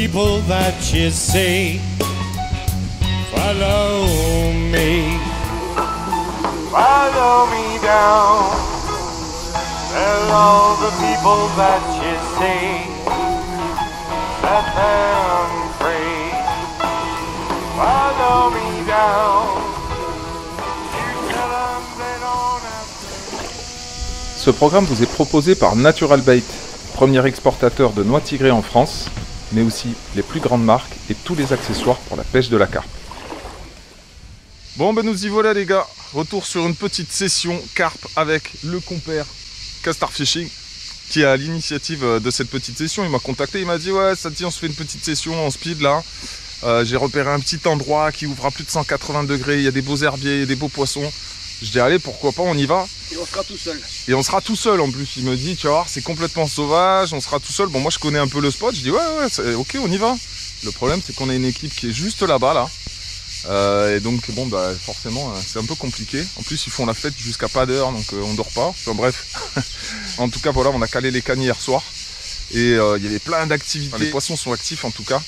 people that you see. Follow me. Follow me down. Tell all the people that you see. Set them free. Follow me down. You tell them they don't have to. Ce programme vous est proposé par Natural Bait, premier exportateur de noix tigrées en France, mais aussi les plus grandes marques et tous les accessoires pour la pêche de la carpe. Bon ben nous y voilà les gars, retour sur une petite session carpe avec le compère Castar Fishing qui est à l'initiative de cette petite session. Il m'a contacté, il m'a dit ouais ça te dit on se fait une petite session en speed là. J'ai repéré un petit endroit qui ouvre à plus de 180 degrés, il y a des beaux herbiers, il y a des beaux poissons. Je dis allez pourquoi pas on y va. Et on sera tout seul. Et on sera tout seul en plus, il me dit tu vas voir c'est complètement sauvage, on sera tout seul. Bon moi je connais un peu le spot, je dis ouais ok on y va. Le problème c'est qu'on a une équipe qui est juste là-bas là. Et donc bon bah forcément c'est un peu compliqué. En plus ils font la fête jusqu'à pas d'heure donc on dort pas. Enfin bref. En tout cas voilà on a calé les cannes hier soir. Et il y avait plein d'activités. Enfin, les poissons sont actifs en tout cas.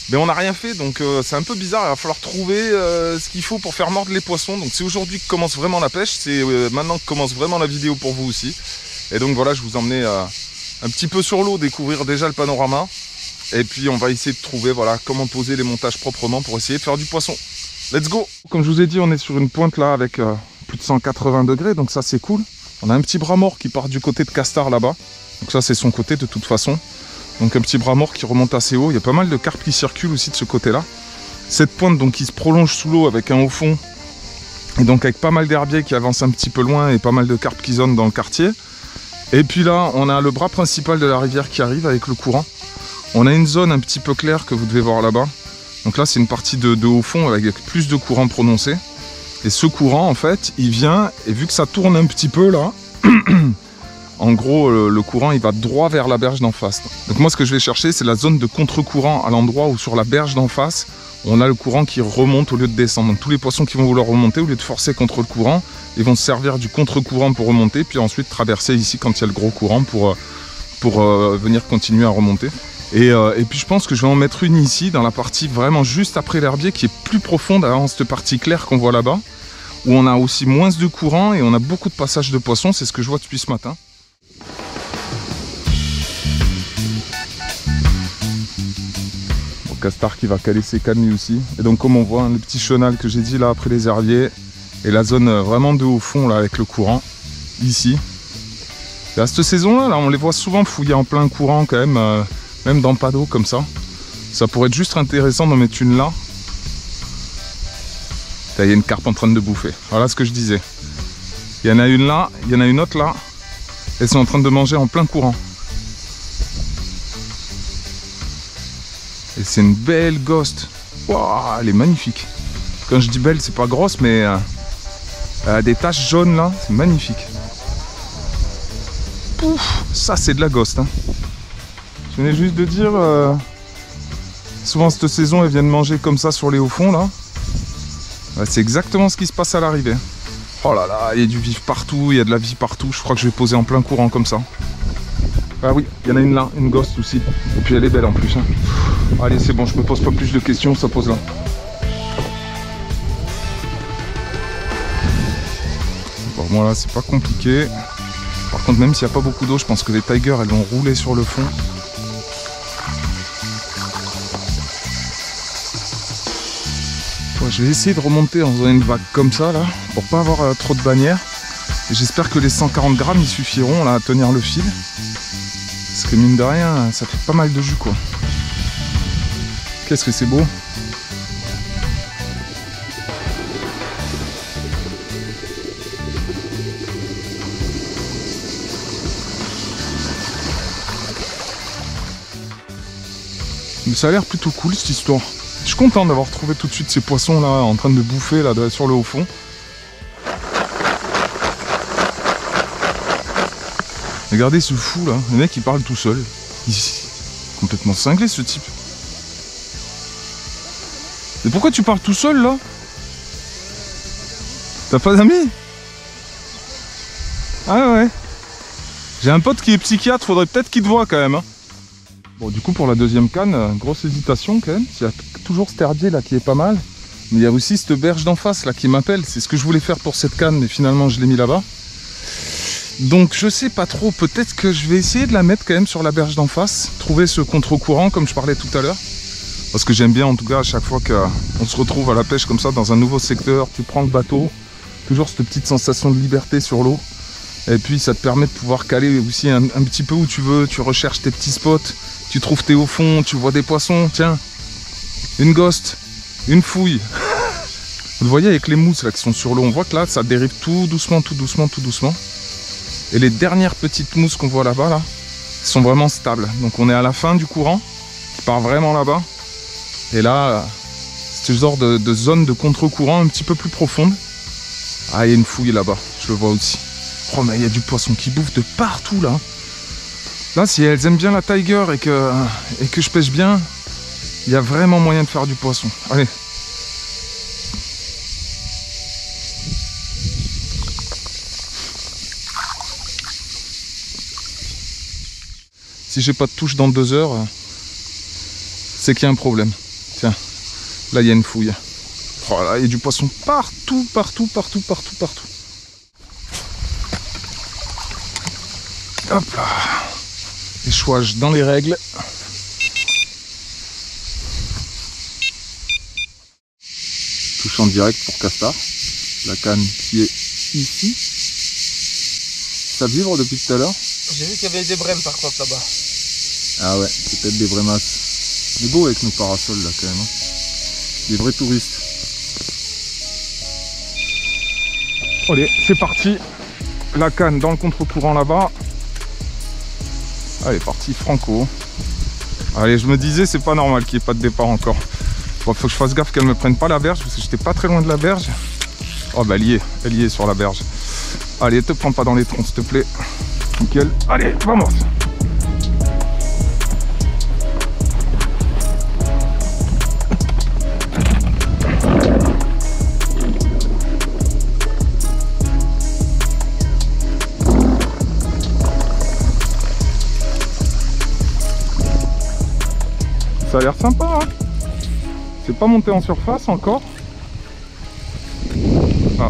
Mais on n'a rien fait donc c'est un peu bizarre. Il va falloir trouver ce qu'il faut pour faire mordre les poissons. Donc c'est aujourd'hui que commence vraiment la pêche. C'est maintenant que commence vraiment la vidéo pour vous aussi. Et donc voilà je vous emmenais un petit peu sur l'eau découvrir déjà le panorama. Et puis on va essayer de trouver voilà comment poser les montages proprement pour essayer de faire du poisson. Let's go! Comme je vous ai dit, on est sur une pointe là avec plus de 180 degrés, donc ça c'est cool. On a un petit bras mort qui part du côté de Castar là-bas. Donc ça c'est son côté de toute façon. Donc un petit bras mort qui remonte assez haut. Il y a pas mal de carpes qui circulent aussi de ce côté-là. Cette pointe donc qui se prolonge sous l'eau avec un haut fond. Et donc avec pas mal d'herbiers qui avancent un petit peu loin et pas mal de carpes qui zonent dans le quartier. Et puis là, on a le bras principal de la rivière qui arrive avec le courant. On a une zone un petit peu claire que vous devez voir là-bas. Donc là c'est une partie de haut fond avec plus de courant prononcé. Et ce courant en fait il vient et vu que ça tourne un petit peu là, en gros le courant il va droit vers la berge d'en face. Donc moi ce que je vais chercher c'est la zone de contre-courant à l'endroit où sur la berge d'en face on a le courant qui remonte au lieu de descendre. Donc tous les poissons qui vont vouloir remonter au lieu de forcer contre le courant, ils vont se servir du contre-courant pour remonter puis ensuite traverser ici quand il y a le gros courant pour venir continuer à remonter. Et puis je pense que je vais en mettre une ici, dans la partie vraiment juste après l'herbier, qui est plus profonde, dans cette partie claire qu'on voit là-bas, où on a aussi moins de courant et on a beaucoup de passages de poissons, c'est ce que je vois depuis ce matin. Bon, Castar qui va caler ses cannes lui aussi. Et donc comme on voit, le petit chenal que j'ai dit là après les herbiers, et la zone vraiment de haut fond là avec le courant, ici. Et à cette saison-là, là, on les voit souvent fouiller en plein courant quand même. Même dans pas d'eau comme ça. Ça pourrait être juste intéressant d'en mettre une là. Là, il y a une carpe en train de bouffer. Voilà ce que je disais. Il y en a une là, il y en a une autre là. Elles sont en train de manger en plein courant. Et c'est une belle ghost. Waouh, elle est magnifique. Quand je dis belle, c'est pas grosse, mais elle a des taches jaunes là. C'est magnifique. Pouf, ça c'est de la ghost. Hein. Je venais juste de dire, souvent cette saison, elles viennent manger comme ça sur les hauts fonds là. Ouais, c'est exactement ce qui se passe à l'arrivée. Oh là là, il y a du vif partout, il y a de la vie partout. Je crois que je vais poser en plein courant comme ça. Ah oui, il y en a une là, une ghost aussi. Et puis elle est belle en plus. Hein. Allez, c'est bon, je me pose pas plus de questions, ça pose là. Bon, moi là, c'est pas compliqué. Par contre, même s'il n'y a pas beaucoup d'eau, je pense que les tigers, elles vont rouler sur le fond. Je vais essayer de remonter en faisant une vague comme ça là, pour pas avoir trop de bannières. Et j'espère que les 140 grammes ils suffiront là à tenir le fil. Parce que mine de rien, ça fait pas mal de jus quoi. Qu'est-ce que c'est beau. Mais ça a l'air plutôt cool cette histoire. Je suis content d'avoir trouvé tout de suite ces poissons là en train de bouffer là sur le haut fond. Regardez ce fou là, le mec il parle tout seul. Il est complètement cinglé ce type. Mais pourquoi tu parles tout seul là? T'as pas d'amis? Ah ouais. J'ai un pote qui est psychiatre, faudrait peut-être qu'il te voie quand même. Hein. Bon, du coup, pour la deuxième canne, grosse hésitation quand même. Il y a toujours cet herbier là qui est pas mal. Mais il y a aussi cette berge d'en face là qui m'appelle. C'est ce que je voulais faire pour cette canne, mais finalement je l'ai mis là-bas. Donc je sais pas trop, peut-être que je vais essayer de la mettre quand même sur la berge d'en face. Trouver ce contre-courant comme je parlais tout à l'heure. Parce que j'aime bien en tout cas à chaque fois qu'on se retrouve à la pêche comme ça dans un nouveau secteur, tu prends le bateau, toujours cette petite sensation de liberté sur l'eau. Et puis ça te permet de pouvoir caler aussi un petit peu où tu veux, tu recherches tes petits spots, tu trouves tes hauts fonds, tu vois des poissons, tiens, une ghost, une fouille. Vous voyez avec les mousses là qui sont sur l'eau, on voit que là ça dérive tout doucement, tout doucement, tout doucement. Et les dernières petites mousses qu'on voit là-bas, là, sont vraiment stables. Donc on est à la fin du courant, qui part vraiment là-bas. Et là, c'est ce genre de zone de contre-courant un petit peu plus profonde. Ah, il y a une fouille là-bas, je le vois aussi. Oh, mais il y a du poisson qui bouffe de partout là. Là, si elles aiment bien la tiger et que je pêche bien, il y a vraiment moyen de faire du poisson. Allez. Si j'ai pas de touche dans 2 heures, c'est qu'il y a un problème. Tiens, là il y a une fouille. Oh là, il y a du poisson partout, partout, partout, partout, partout. Hop là. Échouage dans les règles. Touche en direct pour Castar. La canne qui est ici. Ça vibre depuis tout à l'heure. J'ai vu qu'il y avait des brèmes par contre là-bas. Ah ouais, c'est peut-être des vrais masses. C'est beau avec nos parasols là quand même. Hein. Des vrais touristes. Allez, c'est parti. La canne dans le contre-courant là-bas. Allez, parti franco. Allez, je me disais, c'est pas normal qu'il n'y ait pas de départ encore. Bon, faut que je fasse gaffe qu'elle me prenne pas la berge parce que j'étais pas très loin de la berge. Oh bah elle y est sur la berge. Allez, te prends pas dans les troncs s'il te plaît. Nickel. Allez, vamos. Ça a l'air sympa, hein. C'est pas monté en surface encore. Ah,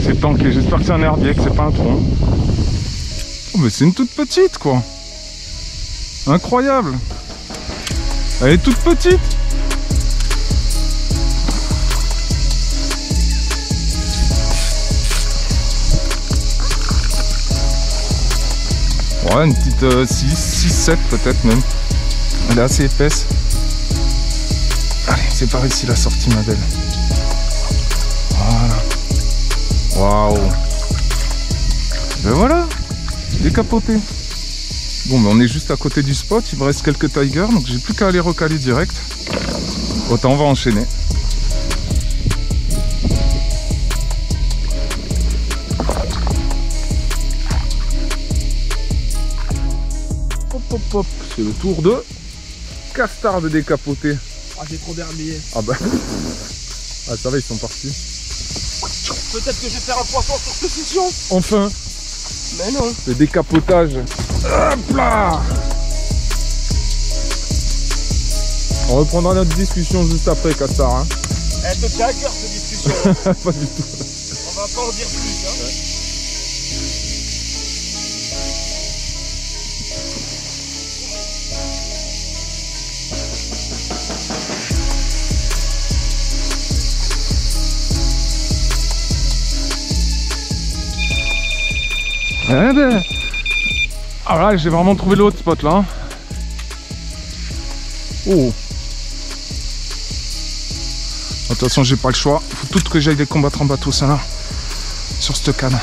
c'est tanké, j'espère que c'est un herbier, que c'est pas un tronc. Oh, mais c'est une toute petite quoi. Incroyable. Elle est toute petite. Ouais, une petite 6-7 peut-être même. Elle est assez épaisse. Allez, c'est par ici la sortie ma belle. Voilà. Waouh. Ben voilà. Décapoté. Bon, mais on est juste à côté du spot. Il me reste quelques tigers, donc j'ai plus qu'à aller recaler direct. Autant on va enchaîner. Hop hop hop. C'est le tour de Castar de décapoté. Ah, j'ai trop d'herbiers. Ah bah. Ah ça va, ils sont partis. Peut-être que je vais faire un poisson sur cette session. Enfin. Mais non. Le décapotage. Hop là. On reprendra notre discussion juste après, Castar. Hein. Elle te tient à cœur cette discussion. Pas du tout. On va pas en dire plus. Hein. Ouais. Eh ben. Alors là, j'ai vraiment trouvé le hotspot là. Hein. Oh. De toute façon, j'ai pas le choix. Il faut tout que j'aille les combattre en bateau, ça là. Sur cette canne.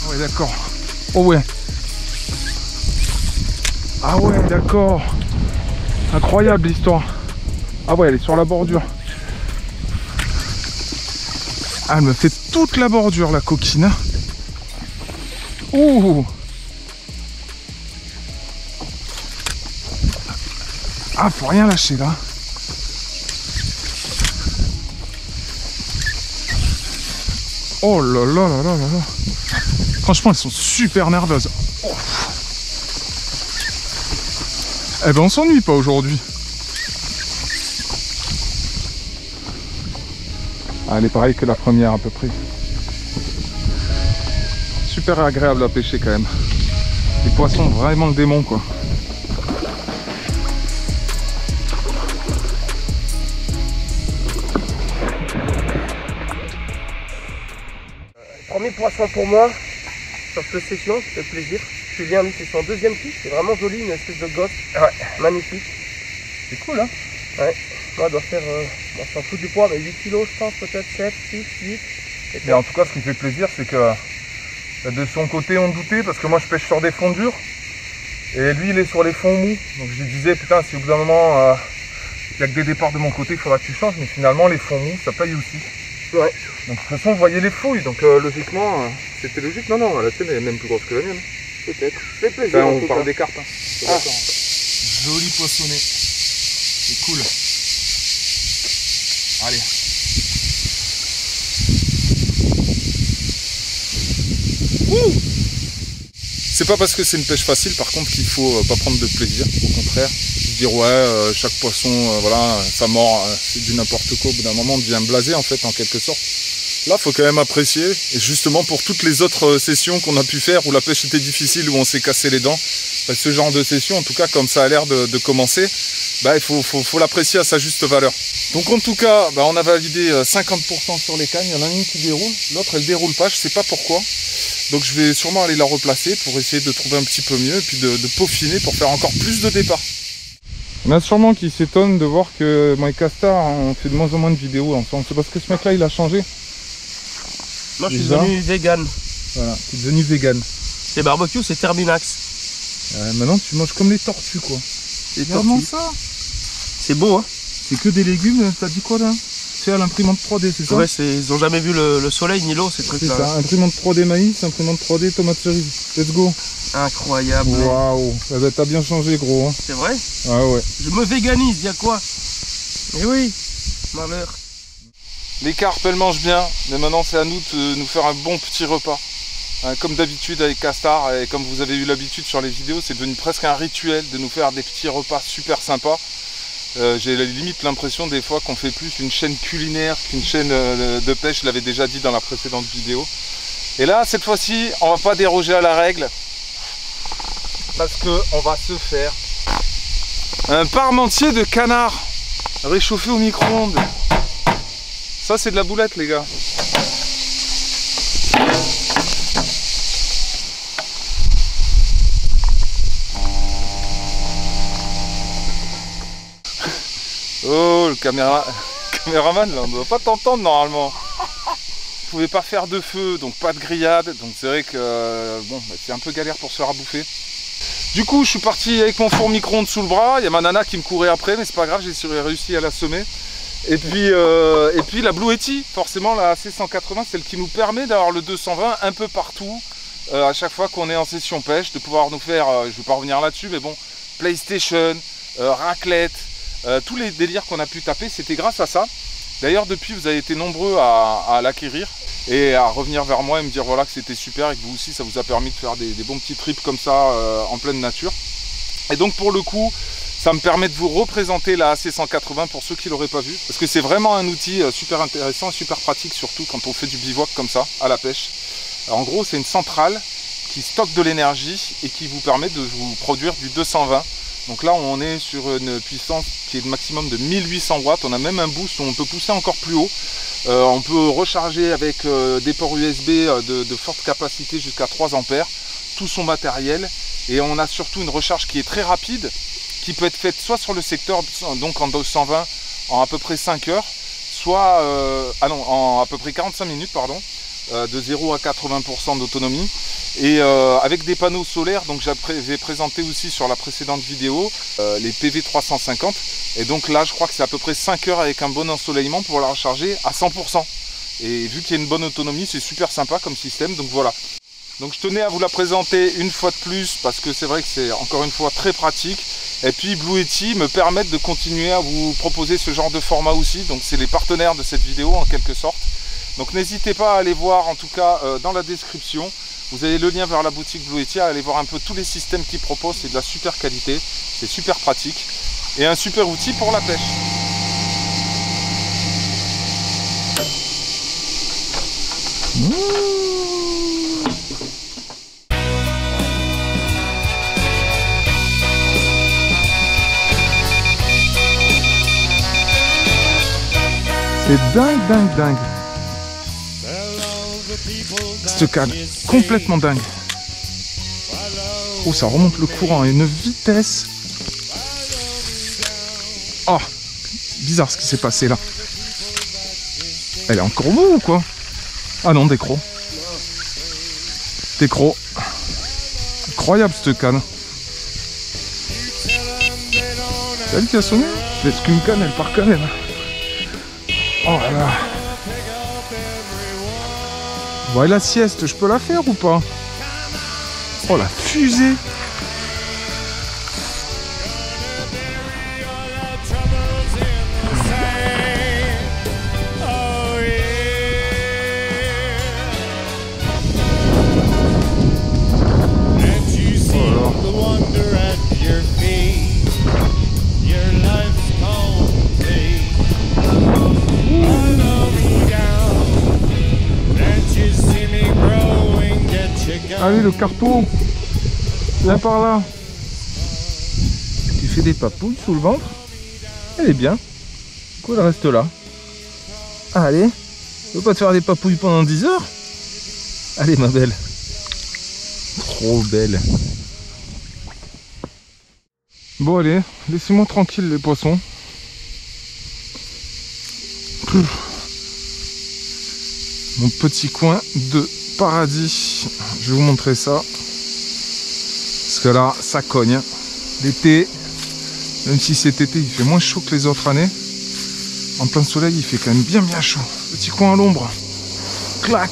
Ouais, d'accord. Oh ouais. Ah ouais, d'accord. Incroyable l'histoire. Ah ouais, elle est sur la bordure. Ah, elle me fait toute la bordure, la coquine. Ouh. Ah, faut rien lâcher là. Oh là là là là là là. Franchement, elles sont super nerveuses. Oh. Eh ben, on s'ennuie pas aujourd'hui. Ah, elle est pareille que la première à peu près. Super agréable à pêcher quand même. Les poissons, vraiment le démon quoi. Premier poisson pour moi sur cette session, ça fait plaisir. Julien, lui, c'est son deuxième kiff, c'est vraiment joli, une espèce de gosse. Ouais. Magnifique. C'est cool hein. Ouais. Moi, elle doit faire, on s'en fout du poids, mais 8 kilos, je pense, peut-être 7, 6, 8. Et en tout cas, ce qui fait plaisir, c'est que de son côté, on doutait parce que moi, je pêche sur des fonds durs et lui, il est sur les fonds mous. Donc, je lui disais, putain, si au bout d'un moment, il n'y a que des départs de mon côté, il faudra que tu changes. Mais finalement, les fonds mous, ça paye aussi. Ouais. Donc, de toute façon, vous voyez les fouilles. Donc, logiquement, c'était logique. Non, non, la tienne est même plus grosse que la mienne. Peut-être. C'est plaisir. Enfin, on parle des cartes. Hein. Ah. Joli poissonnet. C'est cool. Allez. C'est pas parce que c'est une pêche facile par contre qu'il faut pas prendre de plaisir, au contraire. Se dire ouais, chaque poisson, voilà, ça mord, c'est du n'importe quoi, au bout d'un moment on devient blasé en fait en quelque sorte. Là faut quand même apprécier, et justement pour toutes les autres sessions qu'on a pu faire où la pêche était difficile, où on s'est cassé les dents, bah, ce genre de session, en tout cas comme ça a l'air de commencer, bah, il faut l'apprécier à sa juste valeur. Donc en tout cas, bah, on a validé 50% sur les cannes, il y en a une qui déroule, l'autre elle déroule pas, je sais pas pourquoi. Donc je vais sûrement aller la replacer pour essayer de trouver un petit peu mieux et puis de peaufiner pour faire encore plus de départs. Il y en a sûrement qui s'étonnent de voir que moi et Castar on fait de moins en moins de vidéos ensemble. C'est parce que ce mec là il a changé. Moi je suis devenu vegan. Voilà, tu es devenu vegan. Les barbecues c'est Terminax. Maintenant tu manges comme les tortues quoi. C'est vraiment ça. C'est beau hein. C'est que des légumes, t'as dit quoi là? C'est à l'imprimante 3D, c'est ça? Ouais, ils ont jamais vu le soleil ni l'eau ces trucs là. C'est ça, imprimante 3D maïs, imprimante 3D tomate cerise. Let's go. Incroyable. Waouh, t'as bien changé gros. Hein. C'est vrai? Ah ouais. Je me véganise, y'a quoi? Mais oui, malheur. Les carpes elles mangent bien, mais maintenant c'est à nous de nous faire un bon petit repas. Hein, comme d'habitude avec Castar, et comme vous avez eu l'habitude sur les vidéos, c'est devenu presque un rituel de nous faire des petits repas super sympas. J'ai limite l'impression des fois qu'on fait plus une chaîne culinaire qu'une chaîne de pêche, je l'avais déjà dit dans la précédente vidéo. Et là, cette fois-ci, on va pas déroger à la règle, parce qu'on va se faire un parmentier de canard réchauffé au micro-ondes. Ça, c'est de la boulette, les gars. Oh, le caméraman, là, on ne doit pas t'entendre normalement. Vous pouvez pas faire de feu, donc pas de grillade. Donc c'est vrai que bon, c'est un peu galère pour se faire à bouffer. Du coup, je suis parti avec mon four micro-ondes sous le bras. Il y a ma nana qui me courait après, mais c'est pas grave, j'ai réussi à la semer. Et puis la Blue Yeti, forcément la AC180, celle qui nous permet d'avoir le 220 un peu partout. À chaque fois qu'on est en session pêche, de pouvoir nous faire, je ne vais pas revenir là-dessus, mais bon, PlayStation, raclette. Tous les délires qu'on a pu taper, c'était grâce à ça. D'ailleurs, depuis, vous avez été nombreux à l'acquérir et à revenir vers moi et me dire voilà que c'était super et que vous aussi, ça vous a permis de faire des bons petits trips comme ça en pleine nature. Et donc, pour le coup, ça me permet de vous représenter la AC180 pour ceux qui ne l'auraient pas vu. Parce que c'est vraiment un outil super intéressant et super pratique, surtout quand on fait du bivouac comme ça, à la pêche. Alors, en gros, c'est une centrale qui stocke de l'énergie et qui vous permet de vous produire du 220. Donc là on est sur une puissance qui est de maximum de 1800 watts, on a même un boost où on peut pousser encore plus haut. On peut recharger avec des ports USB de forte capacité jusqu'à 3 ampères, tout son matériel. Et on a surtout une recharge qui est très rapide, qui peut être faite soit sur le secteur, donc en 220 en à peu près 5 heures, soit en à peu près 45 minutes, pardon, de 0 à 80% d'autonomie. Et avec des panneaux solaires, donc j'ai présenté aussi sur la précédente vidéo les PV 350. Et donc là, je crois que c'est à peu près 5 heures avec un bon ensoleillement pour la recharger à 100%. Et vu qu'il y a une bonne autonomie, c'est super sympa comme système, donc voilà. Donc je tenais à vous la présenter une fois de plus, parce que c'est vrai que c'est encore une fois très pratique. Et puis Blue Yeti me permettent de continuer à vous proposer ce genre de format aussi. Donc c'est les partenaires de cette vidéo en quelque sorte. Donc n'hésitez pas à aller voir en tout cas dans la description. Vous avez le lien vers la boutique Blue Yeti, allez voir un peu tous les systèmes qu'ils proposent, c'est de la super qualité, c'est super pratique et un super outil pour la pêche. C'est dingue. Cette canne, complètement dingue. Oh, ça remonte le courant à une vitesse. Oh, bizarre ce qui s'est passé là. Elle est encore mou ou quoi? Ah non, des crocs. Des crocs. Incroyable cette canne. C'est elle qui a sonné? Est-ce qu'une canne, elle part quand même? Oh là là. Bon, et la sieste, je peux la faire ou pas? Oh la fusée. Allez le carpeau, viens par là. Tu fais des papouilles sous le ventre. Elle est bien. Du coup elle reste là. Allez, tu veux pas te faire des papouilles pendant 10 heures? Allez ma belle. Trop belle. Bon allez, laissez-moi tranquille les poissons. Mon petit coin de paradis. Je vais vous montrer ça. Parce que là, ça cogne. L'été, même si cet été il fait moins chaud que les autres années, en plein soleil il fait quand même bien chaud. Petit coin à l'ombre. Clac.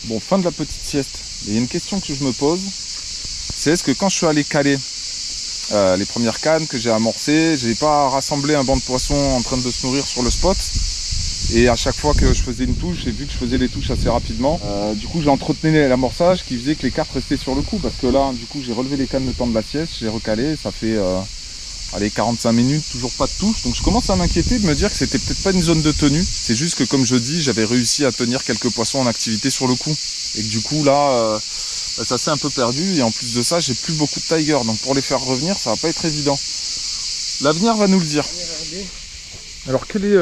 Bon, fin de la petite sieste. Il y a une question que je me pose, c'est est-ce que quand je suis allé caler les premières cannes que j'ai amorcées, j'ai pas rassemblé un banc de poissons en train de se nourrir sur le spot, et à chaque fois que je faisais une touche, j'ai vu que je faisais les touches assez rapidement, du coup j'ai entretenu l'amorçage qui faisait que les cartes restaient sur le coup, parce que là du coup j'ai relevé les cannes le temps de la sieste, j'ai recalé, ça fait allez, 45 minutes, toujours pas de touche, donc je commence à m'inquiéter de me dire que c'était peut-être pas une zone de tenue, c'est juste que comme je dis, j'avais réussi à tenir quelques poissons en activité sur le coup, et que du coup là ça s'est un peu perdu, et en plus de ça j'ai plus beaucoup de tiger, donc pour les faire revenir ça va pas être évident. L'avenir va nous le dire. Alors quelle est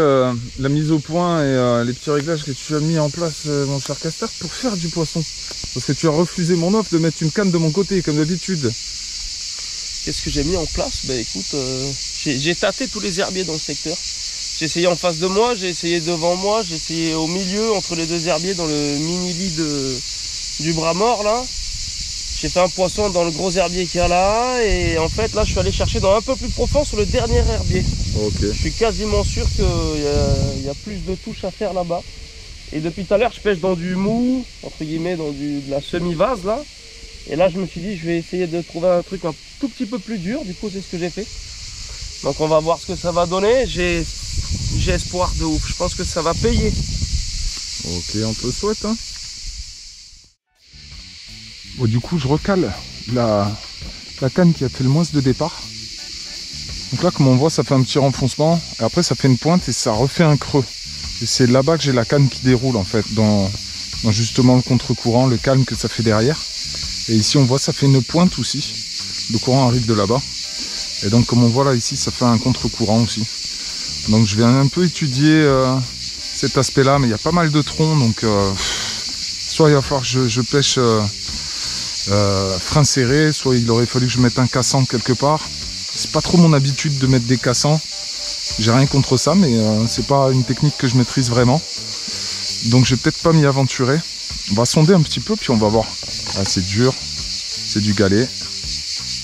la mise au point et les petits réglages que tu as mis en place mon cher Castor pour faire du poisson? Parce que tu as refusé mon offre de mettre une canne de mon côté comme d'habitude. Qu'est-ce que j'ai mis en place? Ben écoute, j'ai tâté tous les herbiers dans le secteur. J'ai essayé en face de moi, j'ai essayé devant moi, j'ai essayé au milieu entre les deux herbiers dans le mini lit du bras mort là. J'ai fait un poisson dans le gros herbier qu'il y a là, et en fait là je suis allé chercher dans un peu plus profond sur le dernier herbier. Ok. Je suis quasiment sûr qu'il y a plus de touches à faire là-bas. Et depuis tout à l'heure je pêche dans du mou, entre guillemets dans de la semi-vase là. Et là je me suis dit je vais essayer de trouver un truc un tout petit peu plus dur, du coup c'est ce que j'ai fait. Donc on va voir ce que ça va donner, j'ai espoir de ouf, je pense que ça va payer. Ok, on te le souhaite hein. Bon, du coup, je recale la canne qui a fait le moins de départ. Donc là, comme on voit, ça fait un petit renfoncement. Et après, ça fait une pointe et ça refait un creux. Et c'est là-bas que j'ai la canne qui déroule, en fait, dans justement le contre-courant, le calme que ça fait derrière. Et ici, on voit, ça fait une pointe aussi. Le courant arrive de là-bas. Et donc, comme on voit là, ici, ça fait un contre-courant aussi. Donc, je vais un peu étudier cet aspect-là. Mais il y a pas mal de troncs. Donc, soit il va falloir que je pêche frein serré, soit il aurait fallu que je mette un cassant quelque part. C'est pas trop mon habitude de mettre des cassants. J'ai rien contre ça, mais c'est pas une technique que je maîtrise vraiment. Donc, je vais peut-être pas m'y aventurer. On va sonder un petit peu, puis on va voir. Ah, c'est dur. C'est du galet.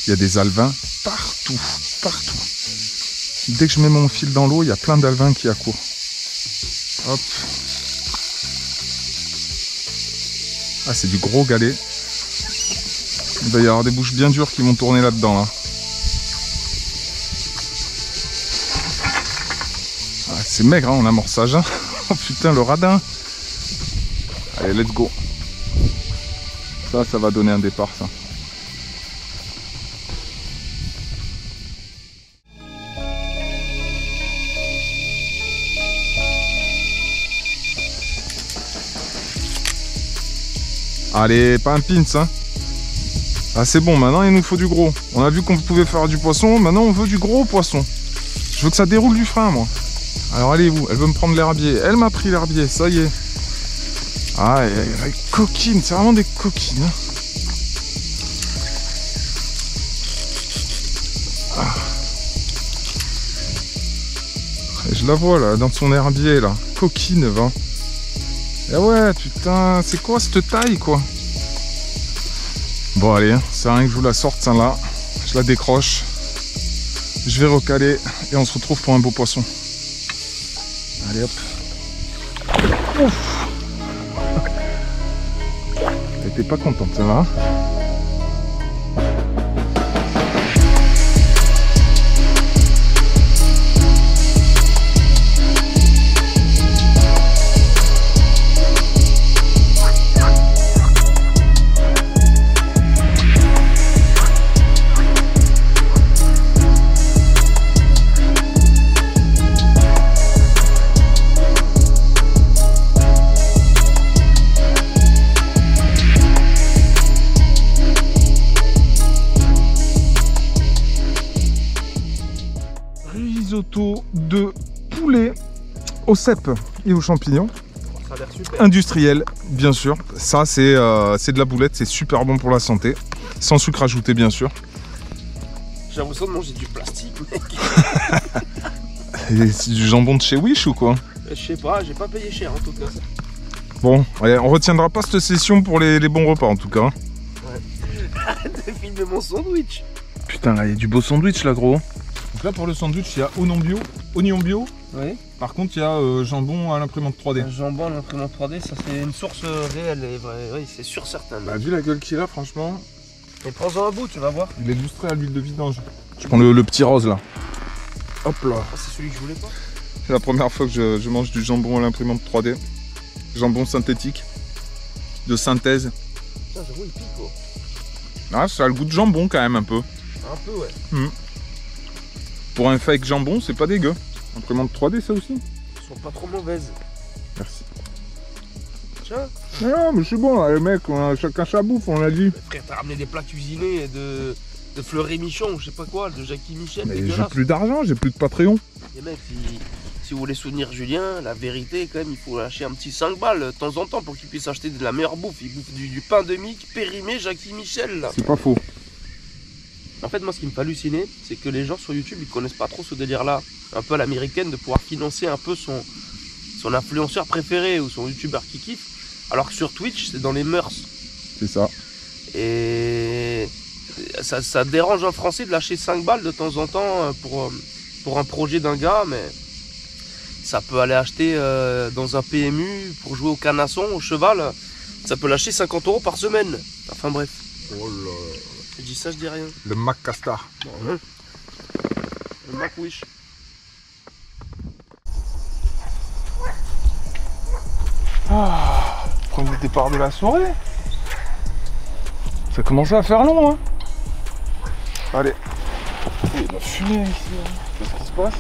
Il y a des alevins partout, partout. Dès que je mets mon fil dans l'eau, il y a plein d'alevins qui accourent. Hop. Ah, c'est du gros galet. Il va y avoir des bouches bien dures qui vont tourner là-dedans, là. Ah, c'est maigre, hein, en amorçage. Hein. Oh putain, le radin. Allez, let's go. Ça va donner un départ, ça. Allez, pas un pins, hein. Ah, c'est bon, maintenant il nous faut du gros. On a vu qu'on pouvait faire du poisson, maintenant on veut du gros poisson. Je veux que ça déroule du frein, moi. Alors, elle est où? Elle veut me prendre l'herbier. Elle m'a pris l'herbier, ça y est. Ah, elle est coquine, c'est vraiment des coquines. Hein. Ah. Je la vois là, dans son herbier là. Coquine, va. Et ouais, putain, c'est quoi cette taille, quoi? Bon, allez, c'est rien que je vous la sorte, celle-là. Je la décroche. Je vais recaler et on se retrouve pour un beau poisson. Allez, hop. Ouf. Elle était pas contente, celle-là. Risotto de poulet au cèpe et aux champignons. Ça a l'air super. Industriel, bien sûr. Ça, c'est de la boulette, c'est super bon pour la santé. Sans sucre ajouté, bien sûr. J'ai l'impression de manger du plastique, mec. Et c'est du jambon de chez Wish ou quoi? Je sais pas, j'ai pas payé cher en tout cas. Bon, allez, on retiendra pas cette session pour les bons repas en tout cas. Ouais. Arrête de filmer mon sandwich. Putain, là, il y a du beau sandwich là, gros. Donc là, pour le sandwich, il y a oignon bio. Oui. Par contre, il y a jambon à l'imprimante 3D. Un jambon à l'imprimante 3D, ça c'est une source réelle et vraie. Oui, c'est sûr certain. Bah, vu la gueule qu'il a, franchement. Et prends-en un bout, tu vas voir. Il est illustré à l'huile de vidange. Je prends le petit rose là. Hop là. Ah, c'est celui que je voulais pas. C'est la première fois que je mange du jambon à l'imprimante 3D. Jambon synthétique. De synthèse. Putain, j'avoue, il pique quoi. Ah, ça a le goût de jambon quand même un peu. Un peu, ouais. Pour un fake jambon, c'est pas dégueu. Imprimante 3D, ça aussi. Elles sont pas trop mauvaises. Merci. Tiens. Non, mais c'est bon, là, les mecs, on a chacun sa bouffe, on l'a dit. Frère, t'as ramené des plats cuisinés de Fleury Michon, ou je sais pas quoi, de Jackie Michel. Mais j'ai plus d'argent, j'ai plus de Patreon. Les mecs, si vous voulez soutenir Julien, la vérité, quand même, il faut lâcher un petit 5 balles de temps en temps pour qu'il puisse acheter de la meilleure bouffe. Il bouffe du pain de mie périmé Jackie Michel, là. C'est pas faux. En fait, moi, ce qui me fait halluciner, c'est que les gens sur YouTube, ils connaissent pas trop ce délire-là. Un peu à l'américaine, de pouvoir financer un peu son influenceur préféré ou son youtubeur qui kiffe. Alors que sur Twitch, c'est dans les mœurs. C'est ça. Et ça dérange un Français de lâcher 5 balles de temps en temps pour un projet d'un gars, mais ça peut aller acheter dans un PMU pour jouer au canasson, au cheval. Ça peut lâcher 50 € par semaine. Enfin bref. Oh là. Je dis ça, je dis rien. Le Mac Castar. Le Mac Wish. Ah, premier départ de la soirée. Ça commence à faire long, hein. Allez. Il y a de la fumée ici, hein. Qu'est-ce qui se passe?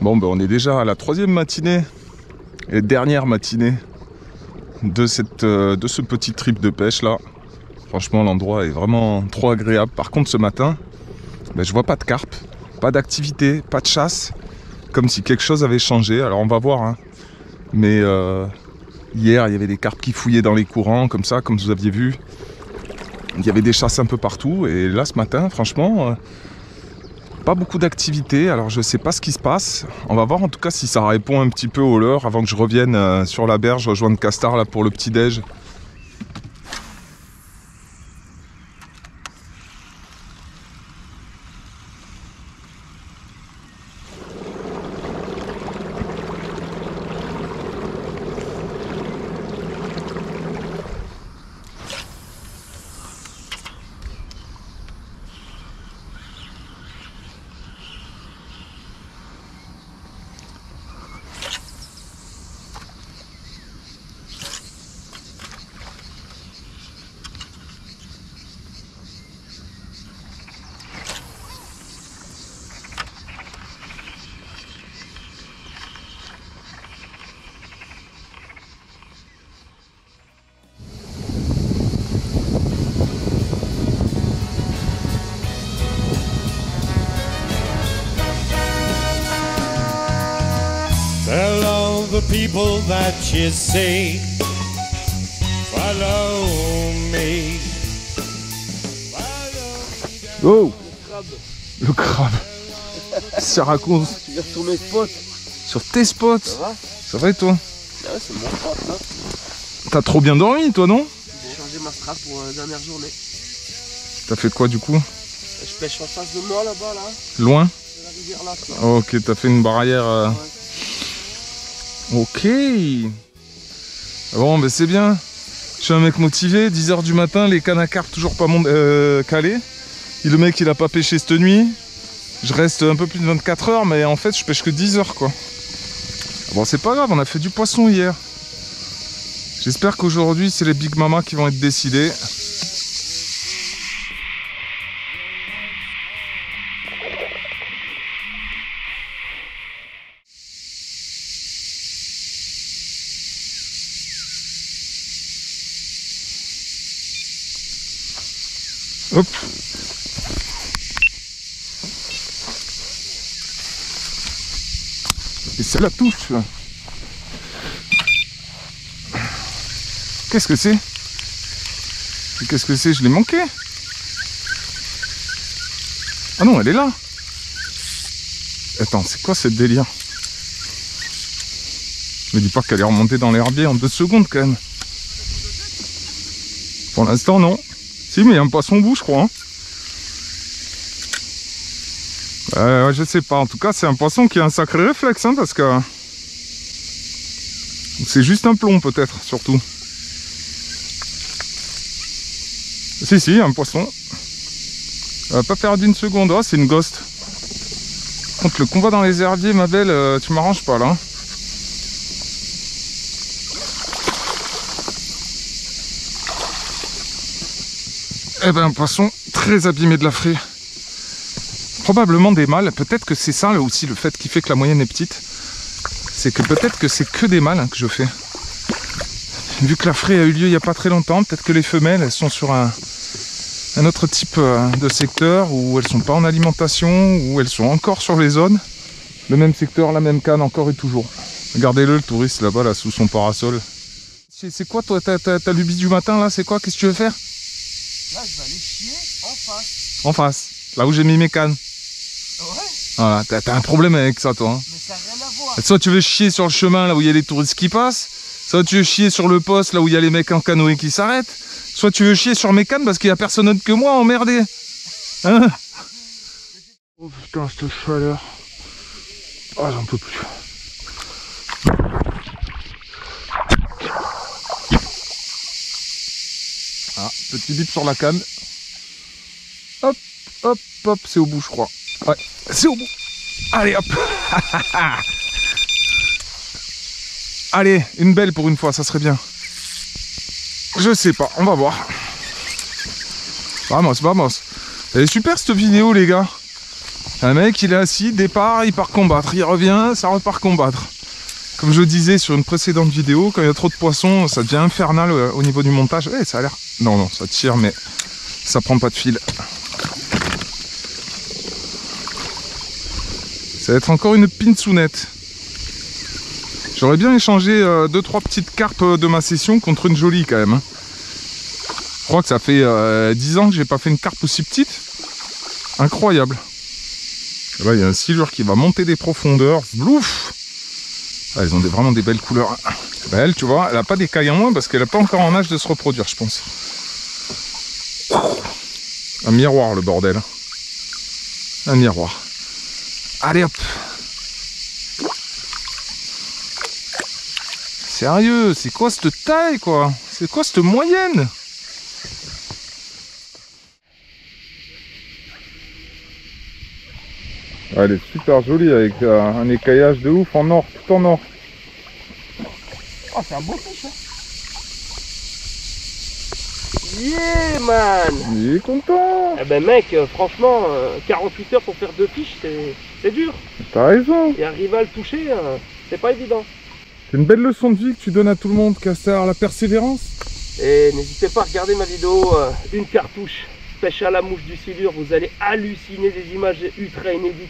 Bon, ben on est déjà à la 3e matinée et dernière matinée de ce petit trip de pêche là. Franchement, l'endroit est vraiment trop agréable. Par contre, ce matin, ben, je vois pas de carpe, pas d'activité, pas de chasse, comme si quelque chose avait changé. Alors on va voir, hein. Mais hier, il y avait des carpes qui fouillaient dans les courants, comme ça, comme vous aviez vu. Il y avait des chasses un peu partout. Et là, ce matin, franchement... pas beaucoup d'activité, alors je sais pas ce qui se passe. On va voir en tout cas si ça répond un petit peu au leurre avant que je revienne sur la berge, rejoindre Castard là pour le petit déj. Tell all the people that you see, follow me. Oh, le crabe. Ça raconte. Tu viens sur mes spots. Sur tes spots. Ça va et toi? Ah ouais, c'est mon spot là. T'as trop bien dormi toi, non? J'ai changé ma strap pour la dernière journée. T'as fait quoi du coup? Je pêche en face de moi là-bas là. Loin? De la rivière là. Quoi. Ok, t'as fait une barrière. Ouais. Ok. Bon, ben c'est bien. Je suis un mec motivé. 10 h du matin, les cannes à carpe toujours pas calés. Et le mec, il a pas pêché cette nuit. Je reste un peu plus de 24 heures, mais en fait, je pêche que 10 heures, quoi. Bon, c'est pas grave, on a fait du poisson hier. J'espère qu'aujourd'hui, c'est les Big Mama qui vont être décidés. Hop. Et c'est la touche. Qu'est-ce que c'est? Qu'est-ce que c'est? Je l'ai manqué. Ah non, elle est là. Attends, c'est quoi ce délire? Me dis pas qu'elle est remontée dans l'herbier en 2 secondes quand même. Pour l'instant, non. Si, mais il y a un poisson bout, je crois. Hein. Je sais pas. En tout cas, c'est un poisson qui a un sacré réflexe, hein, parce que c'est juste un plomb, peut-être, surtout. Si, un poisson. Elle va pas perdu une seconde. Oh, c'est une ghost. Contre le combat dans les herbiers, ma belle, tu m'arranges pas là. Eh ben, un poisson très abîmé de la fraie. Probablement des mâles. Peut-être que c'est ça là aussi le fait qui fait que la moyenne est petite. C'est que peut-être que c'est que des mâles, hein, que je fais. vu que la fraie a eu lieu il n'y a pas très longtemps, peut-être que les femelles elles sont sur un autre type de secteur où elles sont pas en alimentation, où elles sont encore sur les zones. Le même secteur, la même canne encore et toujours. Regardez-le, le touriste là-bas, là, sous son parasol. C'est quoi toi, ta lubie du matin là? C'est quoi? Qu'est-ce que tu veux faire? Là, je vais aller chier en face. En face, là où j'ai mis mes cannes. Ouais. Voilà, t'as un problème avec ça toi. Hein. Mais ça n'a rien à voir. Soit tu veux chier sur le chemin là où il y a les touristes qui passent, soit tu veux chier sur le poste là où il y a les mecs en canoë qui s'arrêtent, soit tu veux chier sur mes cannes parce qu'il n'y a personne d'autre que moi, emmerdé. Hein? Oh putain, cette chaleur. Ah, j'en peux plus. Ah, petit bip sur la canne. Hop, hop, hop, c'est au bout je crois. Ouais, c'est au bout. Allez hop. Allez, une belle pour une fois, ça serait bien. Je sais pas, on va voir. Vamos, vamos. Elle est super cette vidéo les gars. Un mec il est assis, départ, il part combattre. Il revient, ça repart combattre. Comme je disais sur une précédente vidéo, quand il y a trop de poissons, ça devient infernal au niveau du montage. Ouais, ça a l'air... Non, non, ça tire mais ça prend pas de fil. Ça va être encore une pinsounette. J'aurais bien échangé 2-3 petites carpes de ma session contre une jolie quand même. Je crois que ça fait 10 ans que j'ai pas fait une carpe aussi petite. Incroyable. Et là il y a un silure qui va monter des profondeurs. Blouf. Ah, elles ont vraiment des belles couleurs. Bah, elle, tu vois, elle a pas d'écailles en moins parce qu'elle n'est pas encore en âge de se reproduire, je pense. Un miroir le bordel. Un miroir. Allez hop. Sérieux, c'est quoi cette taille quoi? C'est quoi cette moyenne? Elle est super jolie avec un écaillage de ouf en or, tout en or. Oh, c'est un beau fiche, hein. Yeah, man. Il est content. Eh ben, mec, franchement, 48 heures pour faire 2 fiches, c'est dur. T'as raison. Et arriver à le toucher, c'est pas évident. C'est une belle leçon de vie que tu donnes à tout le monde, Castor, la persévérance. Et n'hésitez pas à regarder ma vidéo, une cartouche, pêche à la mouche du silure, vous allez halluciner des images ultra inédites.